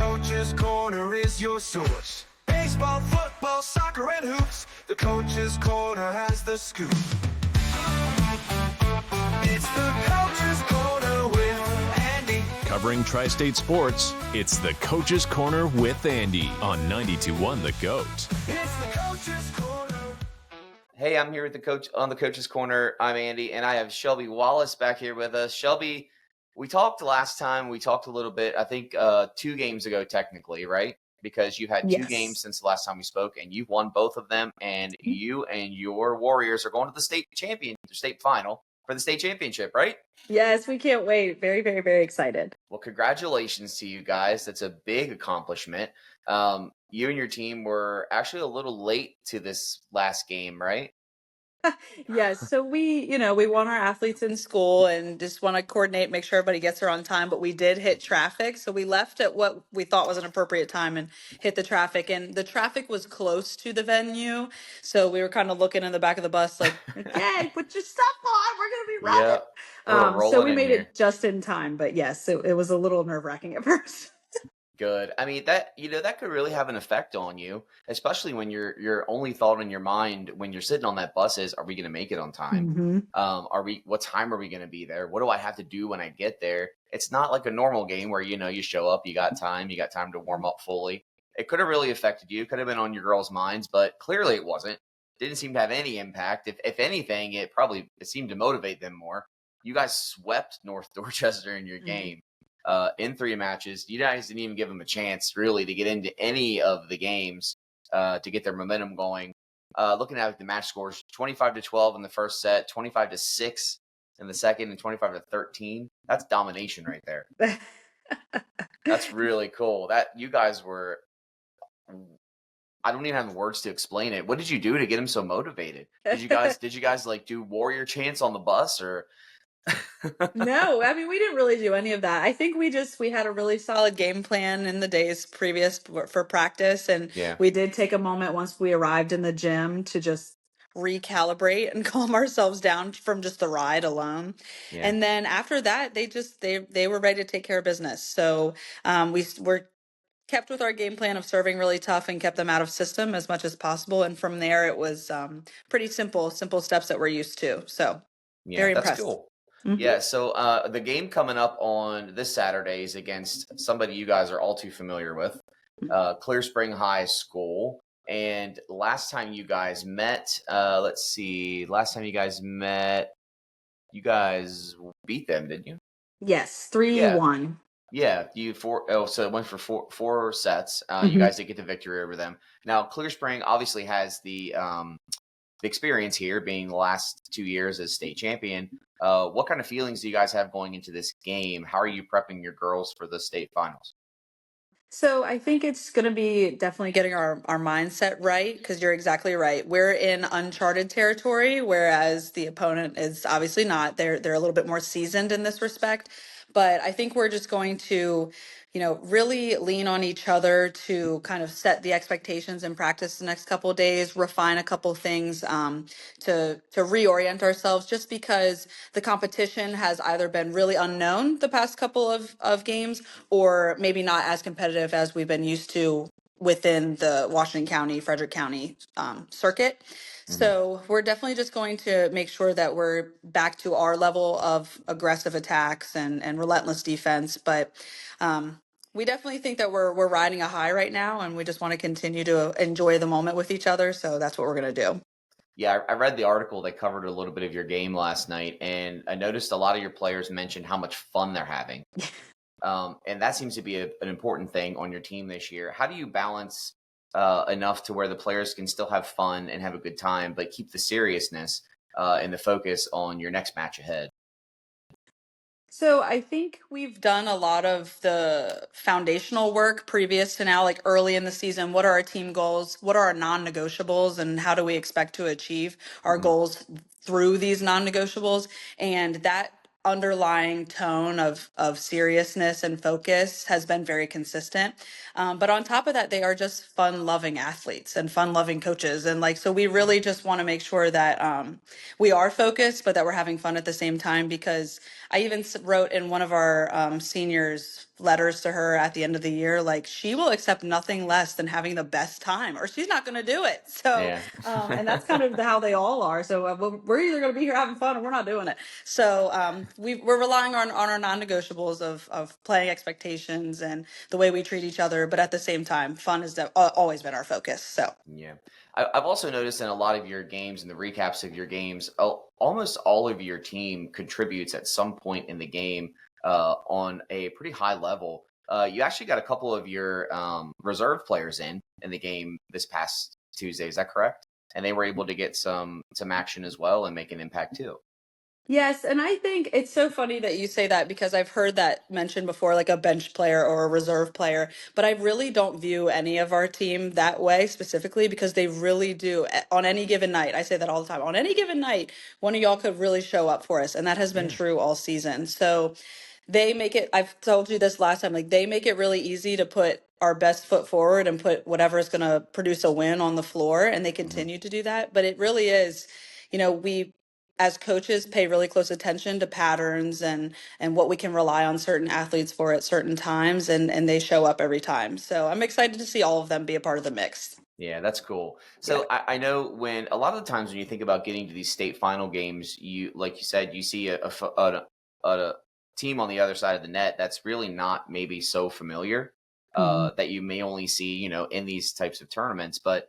Coach's Corner is your source. Baseball, football, soccer, and hoops. The Coach's Corner has the scoop. It's the Coach's Corner with Andy. Covering Tri-State sports, it's the Coach's Corner with Andy on 92.1 The GOAT. It's the Coach's Corner. Hey, I'm here with the coach on the Coach's Corner. I'm Andy, and I have Shelby Wallace back here with us. Shelby, we talked last time. We talked a little bit, I think 2 games ago, technically, right? Because you've had 2 games since the last time we spoke, and you've won both of them. And you and your Warriors are going to the state final for the state championship, right? Yes, we can't wait. Very, very, very excited. Well, congratulations to you guys. That's a big accomplishment. You and your team were actually a little late to this last game, right? Yes. So we want our athletes in school and just want to coordinate, make sure everybody gets there on time. But we did hit traffic. So we left at what we thought was an appropriate time and hit the traffic. And the traffic was close to the venue. So we were kind of looking in the back of the bus like, okay, put your stuff on. We're going to be running. We're So we rolling made in here. it just in time. But yes, it was a little nerve wracking at first. Good. I mean, that could really have an effect on you, especially when your only thought in your mind when you're sitting on that bus is, are we going to make it on time? What time are we going to be there? What do I have to do when I get there? It's not like a normal game where, you show up, you got time to warm up fully. It could have really affected you. Could have been on your girls' minds, but clearly it wasn't. Didn't seem to have any impact. If anything, it seemed to motivate them more. You guys swept North Dorchester in your game. In 3 matches. You guys didn't even give them a chance really to get into any of the games to get their momentum going. Looking at the match scores, 25-12 in the first set, 25-6 in the second, and 25-13. That's domination right there. That's really cool. That you guys were, I don't even have words to explain it. What did you do to get them so motivated? Did you guys like do warrior chants on the bus or? No, I mean, we didn't really do any of that. I think we had a really solid game plan in the days previous for practice. And we did take a moment once we arrived in the gym to just recalibrate and calm ourselves down from just the ride alone. Yeah. And then after that, they were ready to take care of business. So we were kept with our game plan of serving really tough and kept them out of system as much as possible. And from there, it was pretty simple steps that we're used to. So very that's impressed. cool. Mhm. Yeah, so the game coming up on this Saturday is against somebody you guys are all too familiar with, Clear Spring High School. And last time you guys met, you guys beat them, didn't you? Yes, 3-1. Yeah, so it went for four sets. You guys did get the victory over them. Now, Clear Spring obviously has the experience here, being the last 2 years as state champion. What kind of feelings do you guys have going into this game? How are you prepping your girls for the state finals? So I think it's going to be definitely getting our mindset right, because you're exactly right. We're in uncharted territory, whereas the opponent is obviously not. They're a little bit more seasoned in this respect. But I think we're just going to, really lean on each other to kind of set the expectations in practice the next couple of days, refine a couple things to reorient ourselves, just because the competition has either been really unknown the past couple of games, or maybe not as competitive as we've been used to within the Washington County, Frederick County circuit. So we're definitely just going to make sure that we're back to our level of aggressive attacks and relentless defense. But we definitely think that we're riding a high right now, and we just want to continue to enjoy the moment with each other. So that's what we're going to do. Yeah, I read the article that covered a little bit of your game last night, and I noticed a lot of your players mentioned how much fun they're having. And that seems to be an important thing on your team this year. How do you balance enough to where the players can still have fun and have a good time, but keep the seriousness and the focus on your next match ahead? So I think we've done a lot of the foundational work previous to now, like early in the season. What are our team goals? What are our non-negotiables? And how do we expect to achieve our goals through these non-negotiables? And that underlying tone of seriousness and focus has been very consistent. But on top of that, they are just fun loving athletes and fun loving coaches. And like, so we really just want to make sure that we are focused, but that we're having fun at the same time. Because I even wrote in one of our seniors letters to her at the end of the year, like, she will accept nothing less than having the best time or she's not going to do it. So, Yeah. and that's kind of how they all are. So we're either going to be here having fun or we're not doing it. So we're relying on our non-negotiables of playing expectations and the way we treat each other. But at the same time, fun has always been our focus. So. Yeah. I've also noticed in a lot of your games and the recaps of your games, almost all of your team contributes at some point in the game on a pretty high level. You actually got a couple of your reserve players in the game this past Tuesday. Is that correct? And they were able to get some action as well and make an impact too. Yes, and I think it's so funny that you say that because I've heard that mentioned before, like a bench player or a reserve player, but I really don't view any of our team that way specifically because they really do on any given night. I say that all the time. On any given night, one of y'all could really show up for us, and that has been Yeah. true all season. So they make it, I've told you this last time, like they make it really easy to put our best foot forward and put whatever is going to produce a win on the floor, and they Mhm. continue to do that. But it really is, we as coaches pay really close attention to patterns and what we can rely on certain athletes for at certain times, and they show up every time. So I'm excited to see all of them be a part of the mix. Yeah, that's cool. Yeah. So I know when a lot of the times when you think about getting to these state final games, like you said, you see a team on the other side of the net that's really not maybe so familiar Mhm. that you may only see, in these types of tournaments. But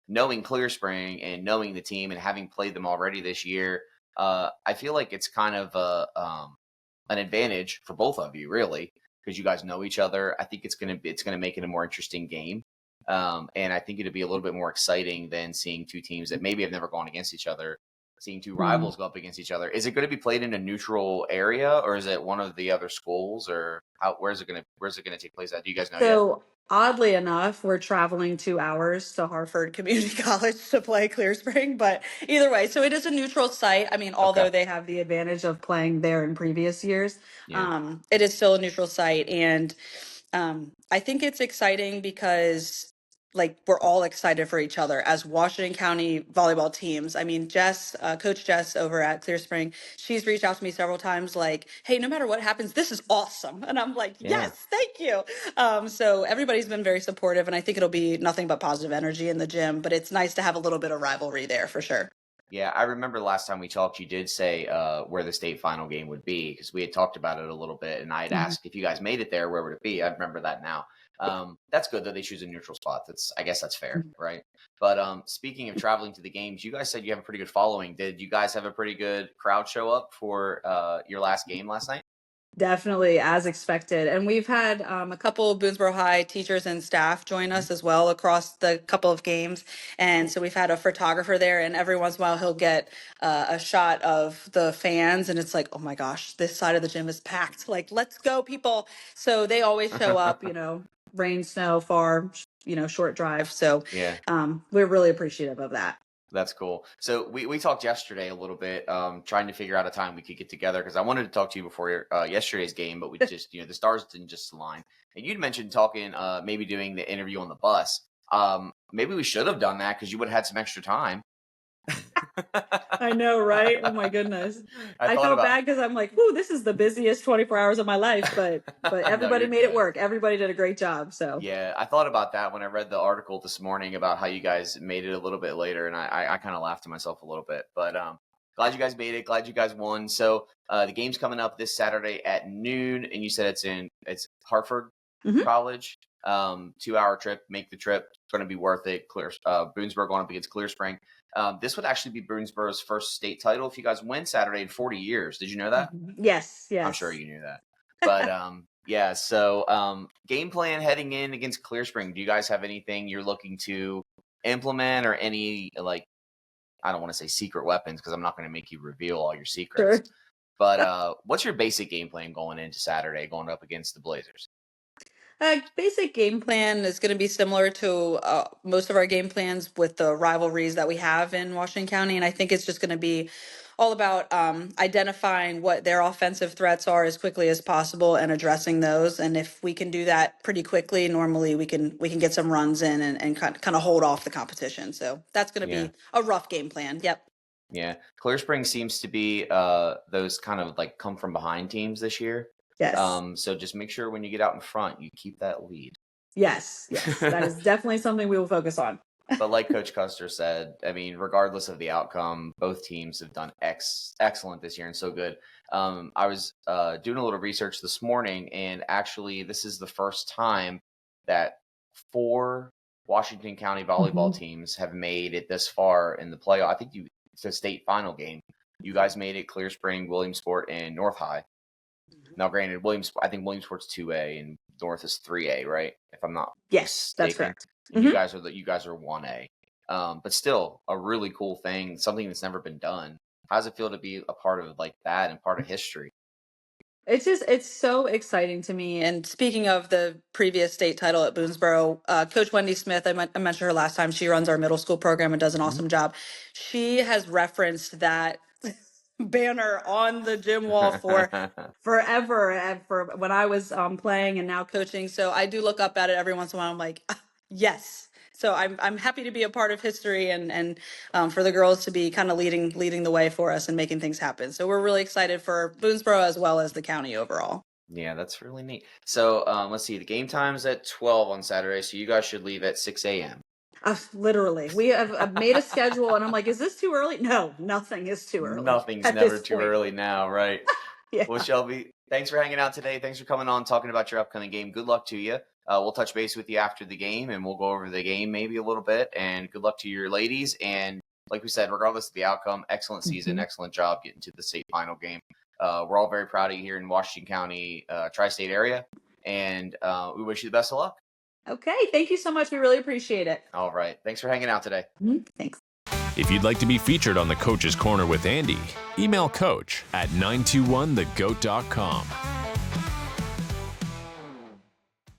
knowing Clear Spring and knowing the team and having played them already this year, I feel like it's kind of an advantage for both of you, really, because you guys know each other. I think it's gonna make it a more interesting game. And I think it'd be a little bit more exciting than seeing two teams that maybe have never gone against each other, seeing two Mhm. rivals go up against each other. Is it going to be played in a neutral area, or is it one of the other schools, or where's it gonna take place at? Do you guys know yet? So oddly enough, we're traveling 2 hours to Hartford Community College to play Clear Spring, but either way, so it is a neutral site. I mean, Okay. although they have the advantage of playing there in previous years, Yeah. it is still a neutral site. And I think it's exciting because like we're all excited for each other as Washington County volleyball teams. I mean, Coach Jess over at Clear Spring, she's reached out to me several times like, hey, no matter what happens, this is awesome. And I'm like, Yeah. yes, thank you. So everybody's been very supportive, and I think it'll be nothing but positive energy in the gym, but it's nice to have a little bit of rivalry there for sure. Yeah, I remember last time we talked, you did say where the state final game would be because we had talked about it a little bit, and I had Mhm. asked if you guys made it there, where would it be? I remember that now. That's good that they choose a neutral spot. I guess that's fair, right? But speaking of traveling to the games, you guys said you have a pretty good following. Did you guys have a pretty good crowd show up for your last game last night? Definitely, as expected. And we've had a couple of Boonsboro High teachers and staff join Mhm. us as well across the couple of games. And Cool. so we've had a photographer there, and every once in a while he'll get a shot of the fans. And it's like, oh my gosh, this side of the gym is packed. Like, let's go, people. So they always show up, rain, snow, far, short drive. So Yeah. we're really appreciative of that. That's cool. So we talked yesterday a little bit, trying to figure out a time we could get together because I wanted to talk to you before yesterday's game, but we just, the stars didn't just align. And you'd mentioned talking, maybe doing the interview on the bus. Maybe we should have done that because you would have had some extra time. I know, right? Oh my goodness. I I thought felt about. bad because I'm like, whoo, this is the busiest 24 hours of my life, but No, everybody you're made it good. work. Everybody did a great job. So Yeah, I thought about that when I read the article this morning about how you guys made it a little bit later, and I kind of laughed to myself a little bit. But glad you guys made it. Glad you guys won. So the game's coming up this Saturday at noon, and you said it's Hartford mhm. College. 2 hour trip. Make the trip. It's going to be worth it. Boonsboro going up against Clear Spring. This would actually be Boonsboro's first state title if you guys win Saturday in 40 years. Did you know that? Yes, I'm sure yes. you knew that. But yeah, so game plan heading in against Clear Spring. Do you guys have anything you're looking to implement or any, like, I don't want to say secret weapons because I'm not going to make you reveal all your secrets. Sure. But what's your basic game plan going into Saturday going up against the Blazers? Basic game plan is going to be similar to most of our game plans with the rivalries that we have in Washington County. And I think it's just going to be all about identifying what their offensive threats are as quickly as possible and addressing those. And if we can do that pretty quickly, normally we can get some runs in and kind of hold off the competition. So that's going to Yeah. be a rough game plan. Yep. Yeah. Clear Spring seems to be those kind of like come from behind teams this year. Yes. So just make sure when you get out in front, you keep that lead. Yes. Yes. That is definitely something we will focus on. But like Coach Custer said, I mean, regardless of the outcome, both teams have done excellent this year and so good. I was doing a little research this morning, and actually, this is the first time that 4 Washington County volleyball teams have made it this far in the playoff. I think it's a state final game. You guys made it: Clear Spring, Williamsport, and North High. Now, granted, I think Williamsport's 2A and North is 3A, right? If I'm not Yes, that's mistaken. correct. And you guys are 1A. But still a really cool thing, something that's never been done. How does it feel to be a part of like that and part of history? It's so exciting to me. And speaking of the previous state title at Boonsboro, Coach Wendy Smith, I mentioned her last time. She runs our middle school program and does an awesome job. She has referenced that banner on the gym wall for forever, and for when I was playing and now coaching. So I do look up at it every once in a while. I'm like, "Ah, yes." So I'm happy to be a part of history and for the girls to be kind of leading the way for us and making things happen. So we're really excited for Boonsboro as well as the county overall. Yeah, that's really neat. So let's see, the game time's at 12 on Saturday, so you guys should leave at 6 a.m. Literally, we have I've made a schedule, and I'm like, is this too early? No, nothing is too early. Nothing's at never this too point. early now, right? Yeah. Well, Shelby, thanks for hanging out today. Thanks for coming on, talking about your upcoming game. Good luck to you. We'll touch base with you after the game, and we'll go over the game maybe a little bit. And good luck to your ladies. And like we said, regardless of the outcome, excellent season, excellent job getting to the state final game. We're all very proud of you here in Washington County, tri-state area, and we wish you the best of luck. Okay, thank you so much. We really appreciate it. All right. Thanks for hanging out today. Thanks. If you'd like to be featured on the Coach's Corner with Andy, email coach at 921thegoat.com.